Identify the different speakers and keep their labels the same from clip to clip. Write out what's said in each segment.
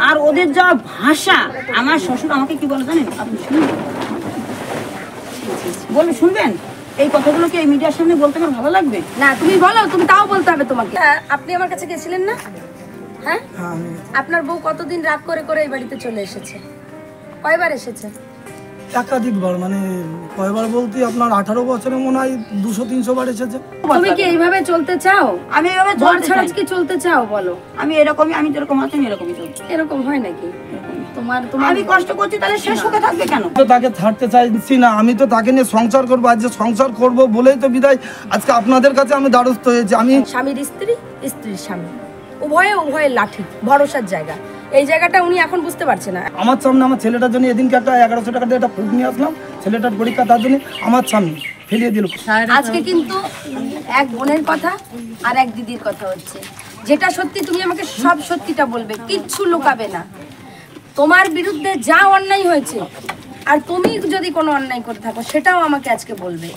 Speaker 1: আর ওদের যা ভাষা, আমার শ্বশুর আমাকে কি বলে জানেন? আপনি শুনবেন, বলবে শুনবেন এই কথাগুলো কি এই মিডিয়ার সামনে বলতে আমার ভালো লাগবে
Speaker 2: না? তুমি বলো, তুমি তাও বলতে হবে তোমাকে। আপনি আমার কাছে গেছিলেন না? হ্যাঁ, আপনার বউ কতদিন রাগ করে করে এই বাড়িতে চলে এসেছে? কয়বার এসেছে?
Speaker 3: একাধিকবার, মানে কয়বার বলতে আপনার 18 বছরে মনে হয় 200-300 বার এসেছে।
Speaker 2: তুমি কি এইভাবে চলতে চাও?
Speaker 1: আমি এইভাবে
Speaker 2: কি চলতে চাও বলো?
Speaker 1: আমি এরকমই, আমি যেরকম আছি আমি এরকমই চলছি।
Speaker 2: এরকম হয় নাকি? তোমার
Speaker 1: আমি কষ্ট করছি তাহলে সে সুখে থাকবে কেন?
Speaker 3: তো তাকে ছাড়তে চাইছি না, আমি তো তাকে নিয়ে সংসার করবো। আজ যে সংসার করবো বলেই তো বিদায় আজকে আপনাদের কাছে আমি দ্বারস্থ হয়েছি। আমি
Speaker 2: স্বামীর স্ত্রী, স্ত্রীর স্বামী, উভয়ের লাঠি, ভরসার জায়গা। এই জায়গাটা উনি এখন বুঝতে পারছে না।
Speaker 3: আমার সামনে আমার ছেলেটার জন্য এদিনকে একটা 1100 টাকা দিয়ে একটা ফুড নিয়ে আসলাম, ছেলেটার পরীক্ষা, তার জন্য আমার সামনে ফেলিয়ে দিল।
Speaker 2: আজকে কিন্তু এক বোনের কথা আর এক দিদির কথা হচ্ছে। যেটা সত্যি তুমি আমাকে সব সত্যিটা বলবে, কিচ্ছু লুকাবে না। তোমার বিরুদ্ধে যা অন্যায় হয়েছে আর তুমি যদি কোনো অন্যায় করে থাকো সেটাও আমাকে আজকে বলবে।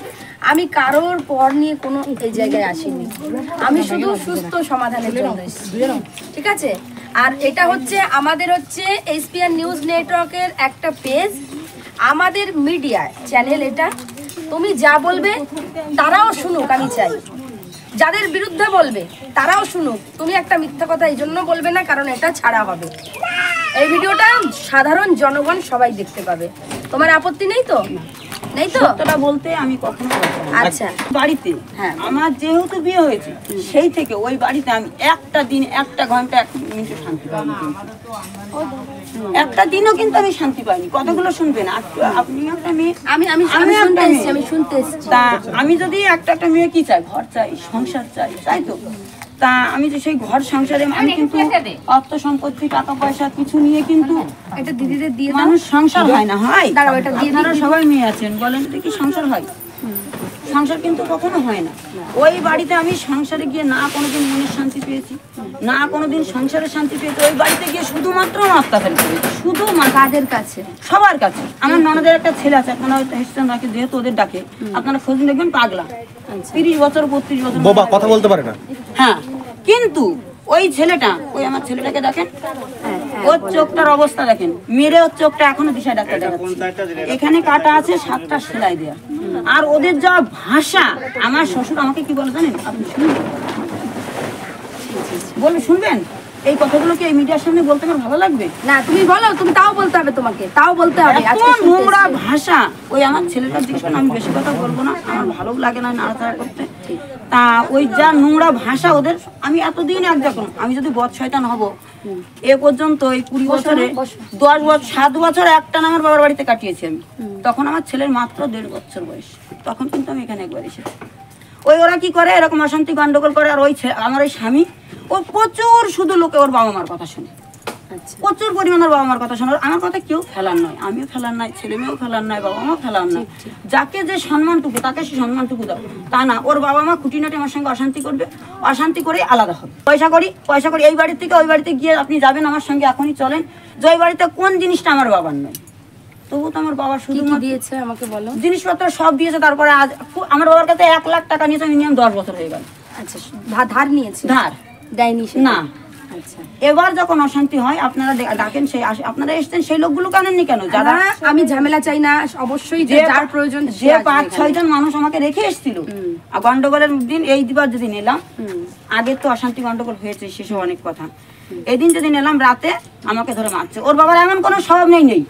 Speaker 2: আমি কারোর পর নিয়ে কোনো এই জায়গায় আসিনি, আমি শুধু সুস্থ সমাধানের জন্য এসেছি, ঠিক আছে? আর এটা হচ্ছে আমাদের হচ্ছে এসপিআর নিউজ নেটওয়ার্কের একটা পেজ, আমাদের মিডিয়া চ্যানেল এটা। তুমি যা বলবে তারাও শুনুক, আমি চাই যাদের বিরুদ্ধে বলবে তারাও শুনুক। তুমি একটা মিথ্যা কথা এই জন্য বলবে না কারণ এটা ছাড়া হবে, এই ভিডিওটা সাধারণ জনগণ সবাই দেখতে পাবে। তোমার আপত্তি নেই তো? নেই তো?
Speaker 1: সত্যটা বলতে আমি কখনো
Speaker 2: আচ্ছা,
Speaker 1: বাড়িতে
Speaker 2: হ্যাঁ,
Speaker 1: আমার যেহেতু বিয়ে হয়েছে সেই থেকে ওই বাড়িতে আমি একটা দিন, একটা ঘন্টা, 1 মিনিট শান্তি পাইনি। একটা দিনও কিন্তু আমি শান্তি পাইনি। কথাগুলো শুনবেন, আপনি একটা মেয়ে,
Speaker 2: আমি শুনতে এসেছি।
Speaker 1: তা আমি যদি একটা মেয়ে কি চাই? ঘর চাই, সংসার চাই, তাই তো? তা আমি যে সেই ঘর সংসারে আমি কিন্তু অর্থ সম্পত্তি, টাকা পয়সা কিছু নিয়ে কিন্তু
Speaker 2: এটা দিদিদের দিয়ে
Speaker 1: মানুষ সংসার হয় না। হয়,
Speaker 2: দাঁড়াও, এটা দিয়ে
Speaker 1: আপনারা সবাই মেয়ে আছেন, বলেন দেখি সংসার হয়? সংসার কিন্তু কখনো হয় না। ওই বাড়িতে আমি সংসারে গিয়ে না কোনোদিন মনের শান্তি পেয়েছি, না কোনোদিন সংসারের শান্তি পেয়েছি। ওই বাড়িতে গিয়ে শুধুমাত্র অত্যাচার করেছি, শুধু কাদের কাছে? সবার কাছে। আমার ননদের একটা ছেলে আছে, আপনারা হয়তো হেসছেন নাকি, যেহেতু ওদের ডাকে আপনারা খোঁজ দেখবেন, পাগলা, 30 বছর 32 বছর
Speaker 4: বাবা কথা বলতে পারে না।
Speaker 1: হ্যাঁ, কিন্তু ওই ছেলেটা, ওই আমার ছেলেটাকে দেখেন, ওর চোখটার অবস্থা দেখেন, মেরে ওর চোখটা এখনো দিশা ডাক্তার দেখাচ্ছে, এখানে কাটা আছে, 7টা সেলাই দেয়া। আর ওদের যা ভাষা, আমার শ্বশুর আমাকে কি বলে জানেন? আপনি শুনবেন, বলবে শুনবেন এই কথাগুলো কি এই মিডিয়ার সামনে বলতে আমার ভালো লাগবে
Speaker 2: না? তুমি বলো, তুমি তাও বলতে হবে, তোমাকে তাও বলতে হবে।
Speaker 1: এত নোংরা ভাষা। ওই আমার ছেলেটার দিকে আমি বেশি কথা বলবো না, আমার ভালো লাগে না নাড়াচাড়া করতে। তা ওই যা নোংরা ভাষা ওদের, আমি এতদিন একরকম, আমি যদি বদ শয়তান হব এ পর্যন্ত এই 20 বছরে 10 বছর 7 বছর একটা আমার বাবার বাড়িতে কাটিয়েছি আমি। তখন আমার ছেলের মাত্র 1.5 বছর বয়স, তখন কিন্তু আমি এখানে একবার এসেছি। ওরা কি করে, এরকম অশান্তি গন্ডগোল করে। আর আমার ওই স্বামী, ও প্রচুর শুধু লোকে ওর বাবা মার কথা শোনে, প্রচুর পরিমাণের বাবা মার কথা শোনার। আমার কথা কেউ ফেলার নয়, আমিও ফেলার নাই, ছেলে মেয়েও ফেলার নাই, বাবা মাও ফেলার নাই। যাকে যে সম্মানটুকু তাকে সে সম্মানটুকু দাও, তা না ওর বাবা মা খুঁটিনাটি আমার সঙ্গে অশান্তি করবে, অশান্তি করে আলাদা হবে। পয়সা করি এই বাড়ির থেকে ওই বাড়িতে গিয়ে আপনি যাবেন আমার সঙ্গে, এখনই চলেন, যে ওই বাড়িতে কোন জিনিসটা আমার বাবার নয়। তবু তো আমার বাবা শুধু
Speaker 2: দিয়েছে আমাকে বলো,
Speaker 1: জিনিসপত্র সব দিয়েছে। তারপরে আজ আমার বাবার কাছে 1 লাখ টাকা নিয়েছে, মিনিমাম 10 বছর হয়ে গেল।
Speaker 2: আচ্ছা, ধার নিয়েছে?
Speaker 1: ধার
Speaker 2: দেয়নি
Speaker 1: না।
Speaker 2: আচ্ছা,
Speaker 1: এবার যখন অশান্তি হয় আপনারা ডাকেন, সেই আপনারা এসছেন, সেই লোকগুলোকে আনেননি কেন? যারা,
Speaker 2: আমি ঝামেলা চাই না, অবশ্যই যার প্রয়োজন,
Speaker 1: যে 5-6 জন মানুষ আমাকে রেখে এসেছিল গন্ডগোলের দিন, এই দিবার যেদিন এলাম, আগে তো অশান্তি গন্ডগোল হয়েছে সেসব অনেক কথা, এদিন যেদিন এলাম রাতে আমাকে ধরে মারছে। ওর বাবার এমন কোনো স্বভাব নেই,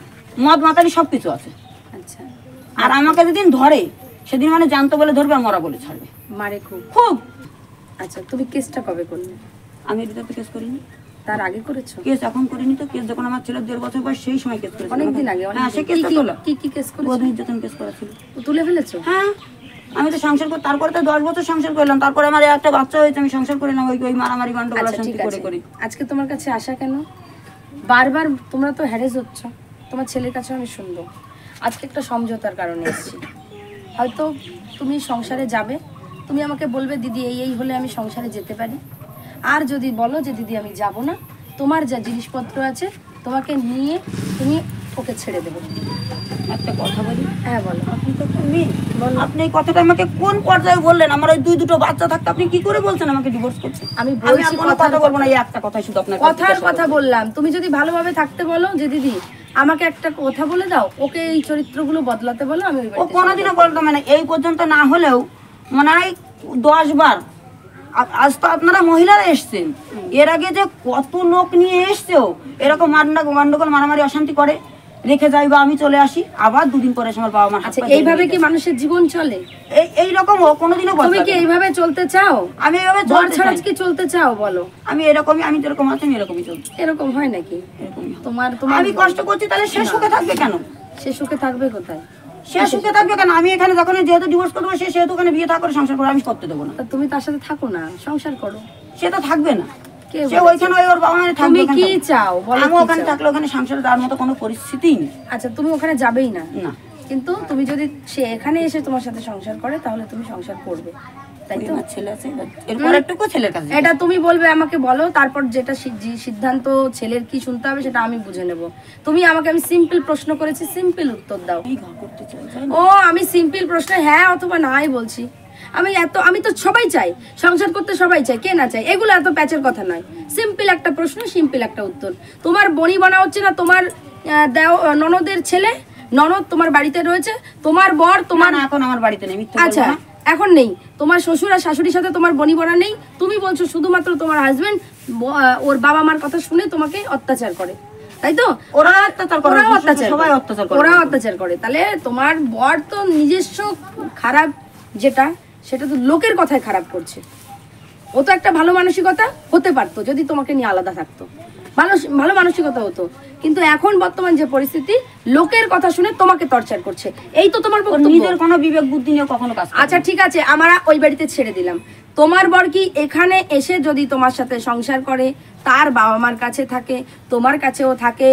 Speaker 1: মদ মাতালি সবকিছু আছে।
Speaker 2: আচ্ছা,
Speaker 1: আর আমাকে যেদিন ধরে সেদিন মানে জানতো বলে ধরবে, আর মরা বলে ছাড়বে,
Speaker 2: মারে
Speaker 1: খুব।
Speaker 2: আচ্ছা, তুমি কেসটা কবে করলে?
Speaker 1: আমি এটা তো কেস করিনি,
Speaker 2: তার আগে করেছো?
Speaker 1: কেস এখন করিনি তো, কেস যখন আমার ছেলের 1.5 বছর বয়স সেই সময় কেস করেছি,
Speaker 2: অনেকদিন আগে।
Speaker 1: হ্যাঁ, সে কেসটা তোলা।
Speaker 2: কি কেস করেছো?
Speaker 1: বধূ নির্যাতন কেস করা ছিল।
Speaker 2: তুলে ফেলেছো?
Speaker 1: হ্যাঁ, আমি তো সংসার করে, তারপরে তো 10 বছর সংসার করলাম, তারপরে আমার একটা বাচ্চা হয়েছে, আমি সংসার করে না ওই মারামারি গন্ডগোল শান্তি করে।
Speaker 2: আজকে তোমার কাছে আসা কেন? বারবার তোমরা তো হ্যারেস হচ্ছ, তোমার ছেলের কাছে আমি শুনবো। আজকে একটা সমঝোতার কারণে এসেছি। হয়তো তুমি সংসারে যাবে, তুমি আমাকে বলবে দিদি এই হলে আমি সংসারে যেতে পারি। আর যদি বলো যে দিদি আমি যাব না, তোমার যা জিনিসপত্র আছে তোমাকে নিয়ে তুমি ওকে ছেড়ে দেবো।
Speaker 1: একটা কথা বলি,
Speaker 2: হ্যাঁ বলো।
Speaker 1: আপনি তো একটা মেয়ে, আপনি এই কথাটা আমাকে কোন পর্যায়ে বললেন? আমার ওই দুটো বাচ্চা থাকতে আপনি কি করে বলছেন আমাকে ডিভোর্স করছেন?
Speaker 2: আমি
Speaker 1: আমি
Speaker 2: বলছি
Speaker 1: আর কোনো কথা বলবো না, এই একটা কথাই শুধু আপনার
Speaker 2: কথার কথা বললাম। তুমি যদি ভালোভাবে থাকতে বলো যে দিদি আমাকে একটা কথা বলে দাও, ওকে এই চরিত্রগুলো বদলাতে বলো, আমি ওই
Speaker 1: ও
Speaker 2: বাড়িতে
Speaker 1: কোনোদিনও বলতো মানে এই পর্যন্ত না হলেও মনে হয় 10 বার। আজ তো আপনারা মহিলারা এসছেন, এর আগে যে কত লোক নিয়ে এসছেও এরকম গন্ডগোল মারামারি অশান্তি করে রেখে যাই বা আমি চলে আসি, আবার 2 দিন পরে এসে আমার বাবা মা।
Speaker 2: আচ্ছা, এইভাবে কি মানুষের জীবন চলে?
Speaker 1: এইরকম ও কোনোদিনও
Speaker 2: তুমি কি এইভাবে চলতে চাও?
Speaker 1: আমি এইভাবে
Speaker 2: বর ছাড়া কি চলতে চাও বলো?
Speaker 1: আমি এরকমই, আমি যেরকম আছি আমি এরকমই চলছি।
Speaker 2: এরকম হয় নাকি?
Speaker 1: এরকমই।
Speaker 2: তোমার তোমার
Speaker 1: আমি কষ্ট করছি তাহলে সে সুখে থাকবে কেন?
Speaker 2: সে সুখে থাকবে কোথায়?
Speaker 1: সে সুখে থাকবে কেন? আমি এখানে যখন যেহেতু ডিভোর্স করবো, সে সেহেতু ওখানে বিয়ে থা করে সংসার করে আমি করতে দেবো না।
Speaker 2: তা তুমি তার সাথে থাকো না, সংসার করো।
Speaker 1: সে তো থাকবে না,
Speaker 2: কে
Speaker 1: সে ওইখানে ওর বাবা মানে থাকবে।
Speaker 2: তুমি কি চাও বলো?
Speaker 1: আমি ওখানে থাকলে ওখানে সংসারে তার মতো কোনো পরিস্থিতিই নেই।
Speaker 2: আচ্ছা, তুমি ওখানে যাবেই না,
Speaker 1: না।
Speaker 2: কিন্তু তুমি যদি সে এখানে এসে তোমার সাথে সংসার করে তাহলে তুমি সংসার করবে, তাই তো?
Speaker 1: আমার ছেলে আছে, এরপর একটুকু ছেলের কাছে
Speaker 2: এটা তুমি বলবে আমাকে, বলো, তারপর যেটা সিদ্ধান্ত ছেলের কি শুনতে হবে সেটা আমি বুঝে নেব। তুমি আমাকে, আমি সিম্পল প্রশ্ন করেছি, সিম্পল উত্তর দাও।
Speaker 1: এই ঘর করতে চাই।
Speaker 2: ও আমি সিম্পল প্রশ্নে হ্যাঁ অথবা নাই বলছি। আমি তো সবাই চাই, সংসার করতে সবাই চাই, কে না চাই? এগুলো এত প্যাচের কথা নয়। সিম্পল একটা প্রশ্ন, সিম্পল একটা উত্তর। তোমার বনি বানা হচ্ছে না, তোমার ননদের ছেলে, ননদ তোমার বাড়িতে রয়েছে, তোমার বর তোমার
Speaker 1: এখন আমার বাড়িতে নেই।
Speaker 2: আচ্ছা, এখন নেই। তোমার শ্বশুর আর শাশুড়ির সাথে তোমার বনি বনা নেই। তুমি বলছো শুধুমাত্র তোমার হাজবেন্ড ওর বাবা মার কথা শুনে তোমাকে অত্যাচার করে, তাই তো?
Speaker 1: ওরা অত্যাচার করে, সবাই অত্যাচার করে,
Speaker 2: ওরা অত্যাচার করে। তাহলে তোমার বর তো নিজস্ব খারাপ যেটা, সেটা তো লোকের কথায় খারাপ করছে। ও তো একটা ভালো মানসিকতা হতে পারতো যদি তোমাকে নিয়ে আলাদা থাকতো, ভালো মানসিকতা হতো। কিন্তু এখন বর্তমান যে পরিস্থিতি, লোকের কথা শুনে তোমাকে টর্চার করছে, এই তো তোমার
Speaker 1: নিজের কোনো বিবেক বুদ্ধি নিয়ে কখনো কাজ।
Speaker 2: আচ্ছা ঠিক আছে, আমরা ওই বাড়িতে ছেড়ে দিলাম। তোমার বর কি এখানে এসে যদি তোমার সাথে সংসার করে, তার বাবা মার কাছে থাকে, তোমার কাছেও থাকে,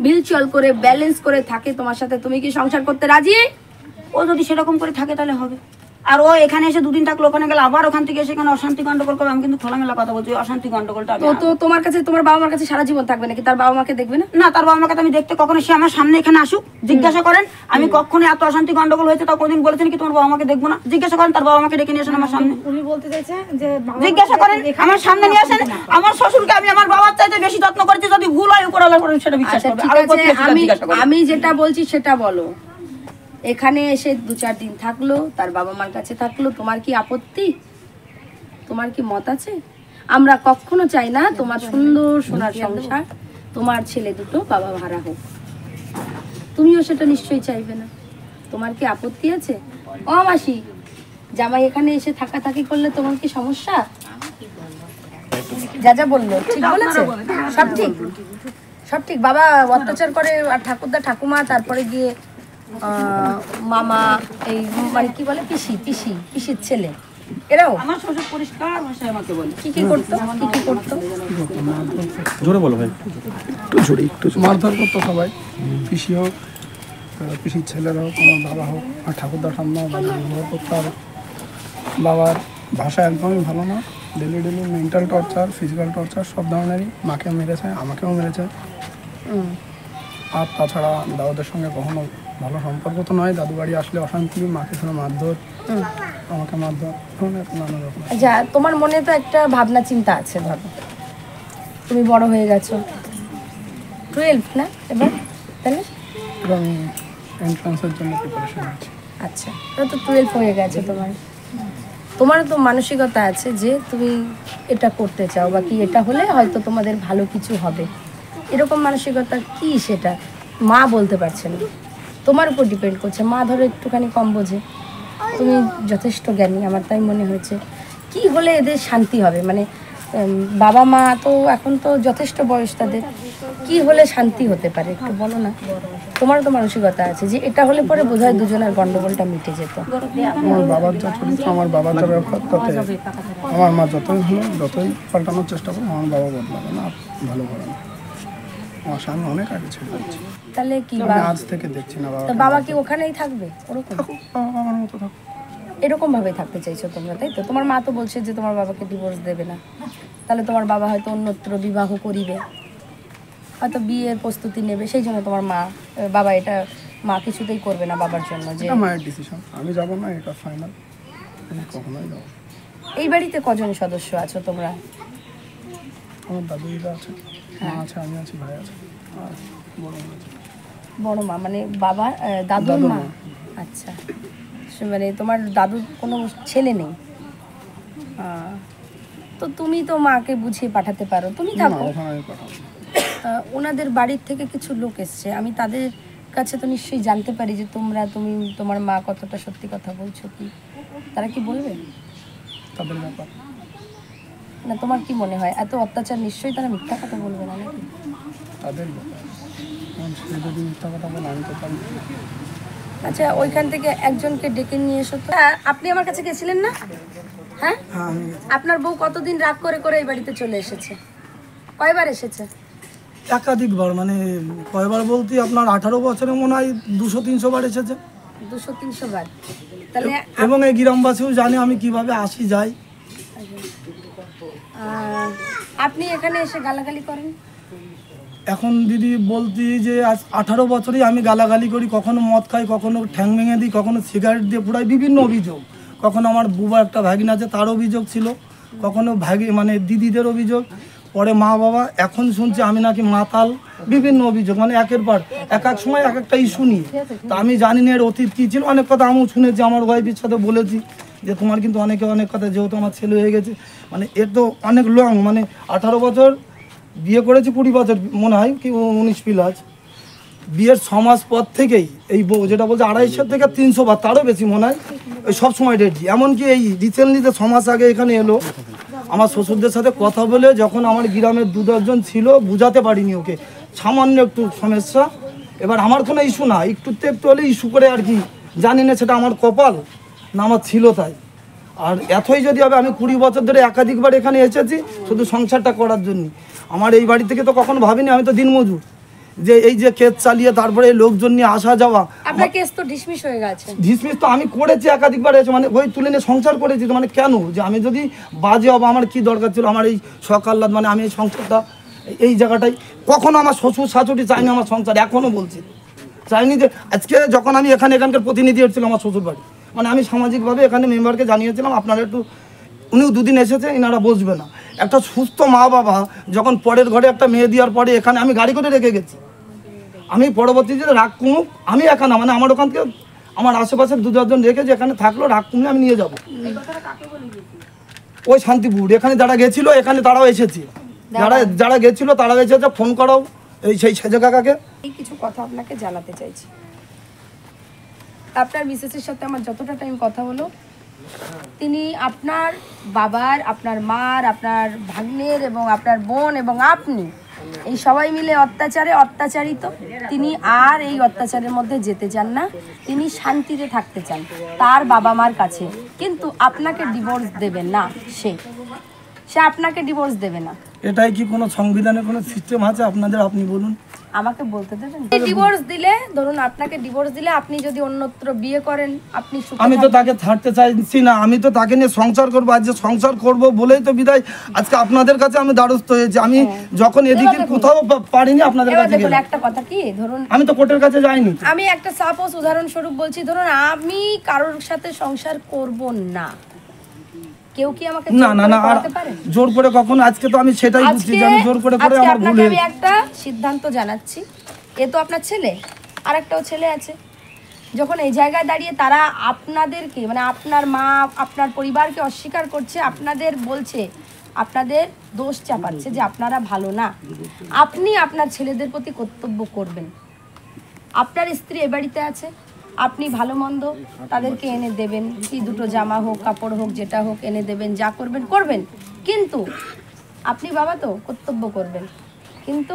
Speaker 2: মিউচুয়াল করে ব্যালেন্স করে থাকে তোমার সাথে, তুমি কি সংসার করতে রাজি?
Speaker 1: ও যদি সেরকম করে থাকে তাহলে হবে। আর ও এখানে এসে 2 দিন থাকলো, ওখানে গেলে আবার ওখান থেকে এসে এখানে অশান্তি গন্ডগোল করবে। আমি কিন্তু খোলামেলা কথা বলছি, অশান্তি গন্ডগোলটা
Speaker 2: তো তোমার কাছে, তোমার বাবা মার কাছে সারা জীবন থাকবে নাকি? তার বাবা মাকে দেখবে না?
Speaker 1: না, তার বাবা মাকে আমি দেখতে কখনো, সে আমার সামনে এখানে আসুক, জিজ্ঞাসা করেন আমি কখনো এত অশান্তি গন্ডগোল হয়েছে তাও কোনদিন বলেছেন কি তোমার বাবা মাকে দেখবো না? জিজ্ঞাসা করেন, তার বাবা মাকে ডেকে নিয়ে আসেন আমার সামনে।
Speaker 4: উনি বলতে চাইছেন যে
Speaker 1: জিজ্ঞাসা করেন, আমার সামনে নিয়ে আসেন। আমার শ্বশুরকে আমি আমার বাবার চাইতে বেশি যত্ন করেছি, যদি ভুল হয় উপর আল্লাহ করেন সেটা বিশ্বাস করবে।
Speaker 2: আমি যেটা বলছি সেটা বলো। এখানে এসে 2-4 দিন থাকলো, তার বাবা মার কাছে থাকলো, তোমার কি আপত্তি? তোমার কি মত আছে? আমরা কখনো চাই না তোমার সুন্দর সোনার সংসার, তোমার ছেলে দুটো বাবা ভাড়া হোক। তুমিও সেটা নিশ্চয়ই চাইবে না। তোমার কি আপত্তি আছে? ও মাসি, জামাই এখানে এসে থাকাথাকি করলে তোমার কি সমস্যা? যা বললো ঠিক বলেছে, সব ঠিক, সব ঠিক। বাবা অত্যাচার করে, আর ঠাকুরদা ঠাকুমা, তারপরে গিয়ে মামা, এই মানে কি বলে পিসির ছেলে, এরাও
Speaker 1: আমার শ্বশুর পরিষ্কার ভাষায় আমাকে বলে
Speaker 2: কি করতো, কি করতো?
Speaker 5: জোরে বলো ভাই,
Speaker 3: একটু মারধর করতো সবাই, পিসি হোক, পিসির ছেলেরা হোক, আমার বাবা হোক, আর ঠাকুরদা ঠাম্মা ব্যবহার করতো। আর বাবার ভাষা একদমই ভালো না, daily mental torture, physical torture সব ধরনেরই। মাকে মেরেছে, আমাকেও মেরেছে। আর তাছাড়া দাদুদের সঙ্গে কখনো ভালো সম্পর্ক তো নয়, দাদু বাড়ি আসলে অশান্তি, মাকে শুনে মারধর, আমাকে মারধর, নানা রকম।
Speaker 2: আচ্ছা, তোমার মনে তো একটা ভাবনা চিন্তা আছে, ধরো তুমি বড় হয়ে গেছো, 12 না এবার, তাহলে
Speaker 3: এবং এন্ট্রান্সের জন্য প্রিপারেশন আছে।
Speaker 2: আচ্ছা, তো 12 হয়ে গেছে তোমার তো মানসিকতা আছে যে তুমি এটা করতে চাও, বা কি এটা হলে হয়তো তোমাদের ভালো কিছু হবে, এরকম মানসিকতা কি সেটা মা বলতে পারছে না, তোমার উপর ডিপেন্ড করছে। মা ধরো একটুখানি কম বোঝে, তুমি যথেষ্ট জ্ঞানী, আমার তাই মনে হয়েছে। কি হলে এদের শান্তি হবে? মানে বাবা মা তো এখন তো যথেষ্ট বয়স তাদের, কি হলে শান্তি হতে পারে একটু বলো না। তোমার তো মানসিকতা আছে যে এটা হলে পরে বোধহয় দুজনের গন্ডগোলটা মিটে যেত।
Speaker 3: আমার বাবার যা চরিত্র, আমার বাবার যা ব্যবহার, তাতে আমার মা যতই ভালো, যতই পাল্টানোর চেষ্টা করে, আমার বাবা বদলাবে না, ভালো করে না। আমার সামনে অনেক আগে ছেড়ে দিচ্ছি,
Speaker 2: তাহলে কি
Speaker 3: আজ থেকে দেখছি না বাবা।
Speaker 2: বাবা কি ওখানেই থাকবে? ওরকম
Speaker 3: আমার মতো থাকুক,
Speaker 2: এরকম ভাবে থাকতে চাইছো তোমরা, তাই তো? তোমার মা তো বলছে যে তোমার বাবাকে ডিভোর্স দেবে না, তাহলে তোমার বাবা হয়তো অন্যত্র বিবাহ করিবে, হয়তো বিয়ের প্রস্তুতি নেবে, সেই জন্য তোমার মা বাবা এটা মা কিছুতেই করবে না বাবার জন্য, যে
Speaker 3: এটা মায়ের ডিসিশন, আমি যাব না, এটা ফাইনাল, আমি কখনোই যাব।
Speaker 2: এই বাড়িতে কজন সদস্য আছো তোমরা?
Speaker 3: আমার দাদু দিদা আছে, মা আছে, আমি আছি, ভাই আছে, আর বড় মা আছে।
Speaker 2: বড় মা মানে বাবা দাদুর মা? আচ্ছা, মানে তোমার দাদুর কোনো ছেলে নেই? তো তুমি তো মাকে বুঝিয়ে পাঠাতে পারো, তুমি থাকো।
Speaker 3: ওখানে আমি পাঠাবো।
Speaker 2: ওনাদের বাড়ির থেকে কিছু লোক এসছে, আমি তাদের কাছে তো নিশ্চয়ই জানতে পারি যে তুমি তোমার মা কতটা সত্যি কথা বলছো, কি তারা কি বলবে?
Speaker 3: তাদের ব্যাপার।
Speaker 2: না তোমার কি মনে হয় এত অত্যাচার নিশ্চয়ই তারা মিথ্যা কথা বলবে না নাকি?
Speaker 3: তাদের ব্যাপার, সে যদি মিথ্যা কথা বলে আমি তো পারি।
Speaker 2: আচ্ছা, ওইখান থেকে একজনকে ডেকে নিয়ে এসো তো। আপনি আমার কাছে গেছিলেন না? হ্যাঁ,
Speaker 3: হ্যাঁ আমি
Speaker 2: আপনার বউ কতদিন রাগ করে করে এই বাড়িতে চলে এসেছে? কয়বার এসেছে?
Speaker 4: একাধিকবার, মানে কয়বার বলতে আপনার 18 বছরে মনে হয় 200-300 বার এসেছে।
Speaker 2: 200-300 বার? তাহলে
Speaker 4: এবং এই গ্রামবাসীও জানে আমি কিভাবে আসি যাই।
Speaker 2: আপনি এখানে এসে গালাগালি করেন?
Speaker 4: এখন দিদি বলতে যে আজ 18 বছরেই আমি গালাগালি করি, কখনো মদ খাই, কখনো ঠ্যাং ভেঙে দিই, কখনো সিগারেট দিয়ে পুরাই, বিভিন্ন অভিযোগ। কখনো আমার বুবা একটা ভাগিন আছে তার অভিযোগ ছিল, কখনো মানে দিদিদের অভিযোগ, পরে মা বাবা, এখন শুনছি আমি নাকি মাতাল, বিভিন্ন অভিযোগ, মানে একের পর এক সময় এক একটা ইস্যু নিয়ে। তা আমি জানি না এর অতীত কী ছিল, অনেক কথা আমিও শুনেছি, আমার ওয়াইফের সাথে বলেছি যে তোমার কিন্তু অনেক কথা, যেহেতু আমার ছেলে হয়ে গেছে, মানে এর তো অনেক লং, মানে 18 বছর বিয়ে করেছি, 20 বছর মনে হয় কি 19 প্লাস, বিয়ের 6 মাস পর থেকেই এই বউ যেটা বলছে 250 থেকে 300 বার, তারও বেশি মনে হয়, ওই সব সময় রেডি। এমনকি এই রিসেন্টলিতে 6 মাস আগে এখানে এলো আমার শ্বশুরদের সাথে কথা বলে, যখন আমার গ্রামের 2-10 ছিল, বুঝাতে পারিনি ওকে, সামান্য একটু সমস্যা, এবার আমার কোনো ইস্যু না, একটু হলে ইস্যু করে আর কি, জানি না সেটা আমার কপাল না আমার ছিল তাই। আর এতই যদি হবে, আমি 20 বছর ধরে একাধিকবার এখানে এসেছি শুধু সংসারটা করার জন্য। আমার এই বাড়ি থেকে তো কখনো ভাবিনি, আমি তো দিনমজুর, যে এই যে কেস চালিয়ে তারপরে লোকজন নিয়ে আসা যাওয়া।
Speaker 2: আপনার কেস তো ডিসমিস হয়ে গেছে।
Speaker 4: ডিসমিস তো আমি করেছি একাধিকবার, এসে মানে ওই তুলে নিয়ে সংসার করেছি, তো মানে কেন যে আমি যদি বাজে হবো, আমার কি দরকার ছিল আমার এই সকাল্লাদ, মানে আমি এই সংসারটা এই জায়গাটায় কখনো আমার শ্বশুর শাশুড়ি চাইনি আমার সংসার, এখনও বলছি চাইনি। যে আজকে যখন আমি এখানকার প্রতিনিধি এসেছিল আমার শ্বশুর বাড়ি, মানে আমি সামাজিকভাবে এখানে মেম্বারকে জানিয়েছিলাম আপনারা একটু, উনিও 2 দিন এসেছে, এনারা বসবে না। একটা সুস্থ মা বাবা যখন পরের ঘরে একটা মেয়ে দেওয়ার পরে এখানে আমি গাড়ি করে রেখে গেছি, আমি পরবর্তীতে রাগ কমুক, আমি একা না, মানে আমার ওখান থেকে আমার আশেপাশের 2-4 জন রেখে যে এখানে থাকলো, রাগ কমলে আমি নিয়ে যাবো। ওই শান্তিপুর এখানে যারা গেছিলো, এখানে তারাও এসেছে, যারা গেছিলো তারা এসেছে, ফোন করাও সেই সেজে কাকাকে।
Speaker 2: এই কিছু কথা আপনাকে জানাতে চাইছি। আপনার মিসেসের সাথে আমার যতটা টাইম কথা হলো, তিনি আপনার বাবার, আপনার মার, আপনার ভাগ্নের এবং আপনার বোন এবং আপনি এই সবাই মিলে অত্যাচারিত। তিনি আর এই অত্যাচারের মধ্যে যেতে চান না, তিনি শান্তিতে থাকতে চান তার বাবা মার কাছে, কিন্তু আপনাকে ডিভোর্স দেবে না, সে আপনাকে ডিভোর্স দেবে না।
Speaker 4: এটাই কি কোনো সংবিধানে কোনো সিস্টেম আছে আপনাদের, আপনি বলুন
Speaker 2: আমাকে বলতে দেবেন? ডিভোর্স দিলে, ধরুন আপনাকে ডিভোর্স দিলে, আপনি যদি অন্যত্র বিয়ে করেন, আপনি
Speaker 4: আমি তো তাকে ছাড়তে চাইছি না, আমি তো তাকে নিয়ে সংসার করবো, আজ যে সংসার করবো বলেই তো বিদায় আজকে আপনাদের কাছে আমি দ্বারস্থ হয়েছি। আমি যখন এদিকে কোথাও পারিনি আপনাদের কাছে গেলাম।
Speaker 2: একটা কথা কি, ধরুন
Speaker 4: আমি তো কোর্টের কাছে যাইনি,
Speaker 2: আমি একটা সাপোজ উদাহরণস্বরূপ বলছি, ধরুন আমি কারোর সাথে সংসার করব না, কেউ কি আমাকে
Speaker 4: না না না আর জোর করে কখনো, আজকে তো আমি সেটাই বুঝছি যে আমি জোর করে করে আমার ভুল হয়েছে।
Speaker 2: আমি একটা সিদ্ধান্ত জানাচ্ছি, এ তো আপনার ছেলে, আর একটাও ছেলে আছে, যখন এই জায়গায় দাঁড়িয়ে তারা আপনাদেরকে, মানে আপনার মা আপনার পরিবারকে অস্বীকার করছে, আপনাদের বলছে, আপনাদের দোষ চাপাচ্ছে যে আপনারা ভালো না, আপনি আপনার ছেলেদের প্রতি কর্তব্য করবেন। আপনার স্ত্রী এ বাড়িতে আছে, আপনি ভালো মন্দ তাদেরকে এনে দেবেন, কি 2টো জামা হোক, কাপড় হোক, যেটা হোক এনে দেবেন, যা করবেন, কিন্তু আপনি বাবা তো কর্তব্য করবেন, কিন্তু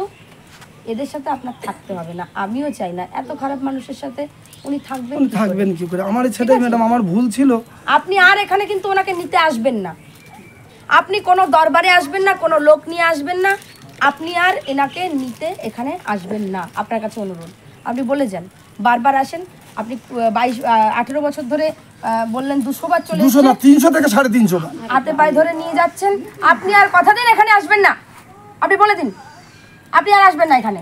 Speaker 2: এদের সাথে আপনার থাকতে হবে না। আমিও চাই না এত খারাপ মানুষের সাথে উনি থাকবেন
Speaker 4: কি করে। আমার সেটাই ম্যাডাম, আমার ভুল ছিল।
Speaker 2: আপনি আর এখানে কিন্তু ওনাকে নিতে আসবেন না, আপনি কোনো দরবারে আসবেন না, কোনো লোক নিয়ে আসবেন না, আপনি আর এনাকে নিতে এখানে আসবেন না। আপনার কাছে অনুরোধ, আপনি বলে যান, বারবার আসেন। আপনি 18 বছর ধরে বললেন 200 বার চলে
Speaker 4: 200 না 300 থেকে 350 বার
Speaker 2: হাতে পায়ে ধরে নিয়ে যাচ্ছেন। আপনি আর কথা দিন এখানে আসবেন না, আপনি বলে দিন আপনি আর আসবেন না এখানে।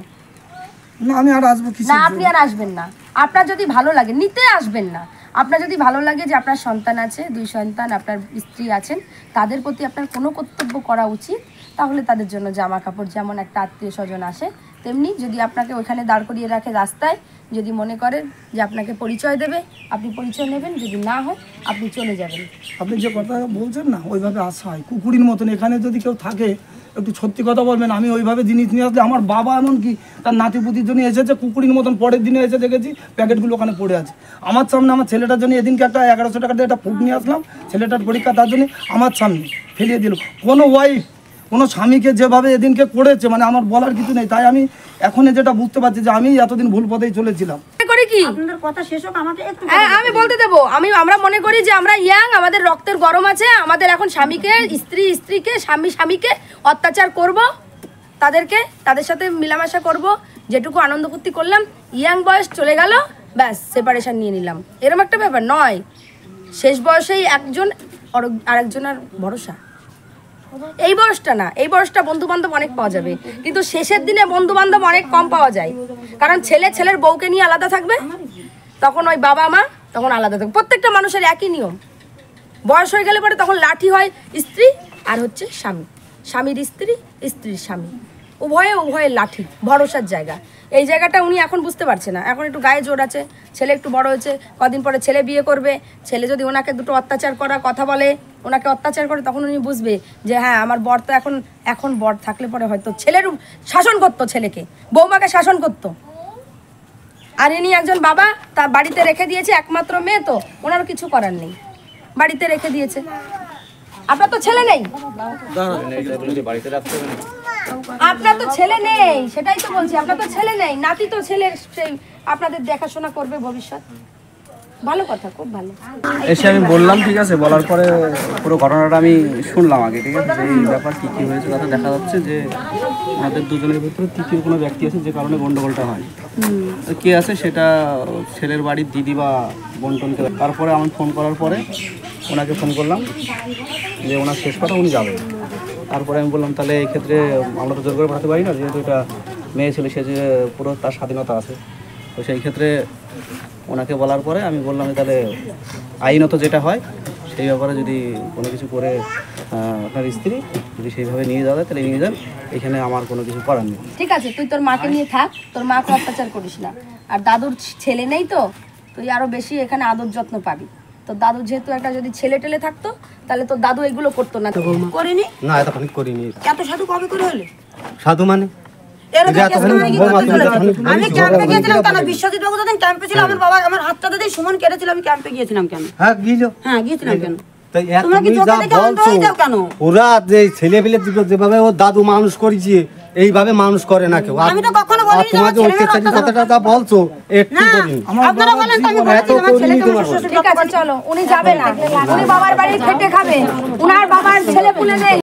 Speaker 4: না আমি আর আসবো কিছু
Speaker 2: না আপনি আর আসবেন না। আপনার যদি ভালো লাগে নিতে আসবেন না। আপনার যদি ভালো লাগে যে আপনার সন্তান আছে, 2 সন্তান, আপনার স্ত্রী আছেন, তাদের প্রতি আপনার কোনো কর্তব্য করা উচিত, তাহলে তাদের জন্য জামা কাপড় যেমন একটা আত্মীয় স্বজন আসে, তেমনি যদি আপনাকে ওখানে দাঁড় করিয়ে রাখে রাস্তায়, যদি মনে করেন যে আপনাকে পরিচয় দেবে, আপনি পরিচয় নেবেন, যদি না হয় আপনি চলে যাবেন।
Speaker 4: আপনি যে কথা বলছেন না ওইভাবে আসা হয় কুকুরির মতন। এখানে যদি কেউ থাকে একটু সত্যি কথা বলবেন। আমি ওইভাবে জিনিস নিয়ে আসলে আমার বাবা এমনকি তার নাতিপুতির জন্য এসেছে কুকুরির মতন, পরের দিনে এসে দেখেছি প্যাকেটগুলো ওখানে পড়ে আছে। আমার সামনে আমার ছেলেটার জন্য এদিনকে একটা 1100 টাকা দিয়ে একটা ফুড নিয়ে আসলাম, ছেলেটার পরীক্ষা, তার জন্য আমার সামনে ফেলিয়ে দিল। কোনো ওয়াইফ কোনো স্বামীকে যেভাবে এদিনকে করেছে মানে আমার বলার কিছু নেই। তাই আমি এখন যেটা বুঝতে পারছি যে আমি এতদিন ভুল পথেই চলেছিলাম।
Speaker 2: করে কি
Speaker 1: আপনাদের কথা শেষ হোক, আমাকে একটু
Speaker 2: হ্যাঁ আমি বলতে দেবো। আমরা মনে করি যে আমরা ইয়াং, আমাদের রক্তের গরম আছে, আমাদের এখন স্বামীকে, স্ত্রীকে, স্বামীকে অত্যাচার করব, তাদের সাথে মেলামেশা করব, যেটুকু আনন্দ ফুর্তি করলাম, ইয়াং বয়স চলে গেল, ব্যাস সেপারেশন নিয়ে নিলাম, এরকম একটা ব্যাপার নয়। শেষ বয়সেই একজন আরেকজনের ভরসা, এই বয়সটা না, এই বয়সটা বন্ধু বান্ধব অনেক পাওয়া যাবে, কিন্তু শেষের দিনে বন্ধু বান্ধব অনেক কম পাওয়া যায়। কারণ ছেলের বউকে নিয়ে আলাদা থাকবে, তখন ওই বাবা মা তখন আলাদা থাকবে। প্রত্যেকটা মানুষের একই নিয়ম। বয়স হয়ে গেলে পরে তখন লাঠি হয় স্ত্রী আর হচ্ছে স্বামী, স্বামীর স্ত্রী, স্ত্রীর স্বামী, উভয়ে লাঠি, ভরসার জায়গা। এই জায়গাটা উনি এখন বুঝতে পারছে না। এখন একটু গায়ে জোর আছে, ছেলে একটু বড় হয়েছে, কদিন পরে ছেলে বিয়ে করবে, ছেলে যদি ওনাকে দুটো অত্যাচার করা কথা বলে, ওনাকে অত্যাচার করে, তখন উনি বুঝবে যে হ্যাঁ আমার বর তো এখন বর থাকলে পরে হয়তো ছেলের শাসন করতো, ছেলেকে বৌমাকে শাসন করতো। আর ইনি একজন বাবা, তার বাড়িতে রেখে দিয়েছে, একমাত্র মেয়ে তো, ওনারও কিছু করার নেই, বাড়িতে রেখে দিয়েছে। আপনার তো ছেলে নেই, আপনার তো ছেলে নেই, সেটাই তো বলছি, আপনার তো ছেলে নেই, নাতি তো ছেলের সেই আপনাদের দেখাশোনা করবে ভবিষ্যৎ। ভালো কথা, খুব ভালো।
Speaker 5: এসে আমি বললাম, ঠিক আছে, বলার পরে পুরো ঘটনাটা আমি শুনলাম আগে, ঠিক আছে, এই ব্যাপার কী কী হয়েছে। কথা দেখা যাচ্ছে যে আমাদের দুজনের ভিতরে তৃতীয় কোনো ব্যক্তি আছে যে কারণে গণ্ডগোলটা হয়। কে আছে সেটা ছেলের বাড়ির দিদি বা বন্টনকে। তারপরে আমি ফোন করার পরে ওনাকে ফোন করলাম যে ওনার শেষ কথা উনি যাবেন। তারপরে আমি বললাম তাহলে এই ক্ষেত্রে আমরা তো জোর করে পাঠাতে পারি না, যেহেতু এটা মেয়ে ছেলে, সে যে পুরো তার স্বাধীনতা আছে। তো সেই ক্ষেত্রে ওনাকে বলার পরে আমি বললাম তাহলে আইনত যেটা হয় সেই ব্যাপারে যদি কোনো কিছু করে আপনার স্ত্রী যদি সেইভাবে নিয়ে যাওয়া যায় তাহলে নিয়ে যান, এখানে আমার কোনো কিছু করার নেই।
Speaker 2: ঠিক আছে, তুই তোর মাকে নিয়ে থাক, তোর মাকে অত্যাচার করিস না। আর দাদুর ছেলে নেই তো, তুই আরো বেশি এখানে আদর যত্ন পাবি। তো দাদু যেহেতু একটা যদি ছেলে টেলে থাকতো তাহলে তোর দাদু এগুলো করতো না।
Speaker 1: করিনি,
Speaker 6: না এতক্ষণ করিনি।
Speaker 1: এত সাধু কবে করে হলে?
Speaker 6: সাধু মানে
Speaker 1: আমি ক্যাম্পে গিয়েছিলাম কেন? বিশ্বজিৎ বাবু যখন ক্যাম্পে ছিল, আমার বাবা আমার হাতটা দিদি সুমন কেটেছিল, আমি ক্যাম্পে গিয়েছিলাম কেন?
Speaker 6: হ্যাঁ
Speaker 1: গিয়েছিলাম কেন?
Speaker 6: তাই
Speaker 1: তোমরা কি
Speaker 6: তুমি
Speaker 1: চোখে
Speaker 6: যা
Speaker 1: দেখে অন্ধ
Speaker 6: বলছো
Speaker 1: হয়ে যাও কেন?
Speaker 6: ওরা যে ছেলে পেলে যেভাবে ওর দাদু মানুষ করেছে এইভাবে মানুষ করে না কেউ।
Speaker 1: আমি তো কখনো বলিনি যে আমার
Speaker 6: তোমাকে অত্যাচারী কথাটা যা বলছো একটু করিনি।
Speaker 1: আপনারা বলেন তো আমি বলেছি আমার ছেলেকে আমার শ্বশুর
Speaker 2: ঠিক আছে চলো, উনি যাবে না, উনি বাবার বাড়ি খেটে খাবে, উনার বাবার ছেলে পুলে নেই।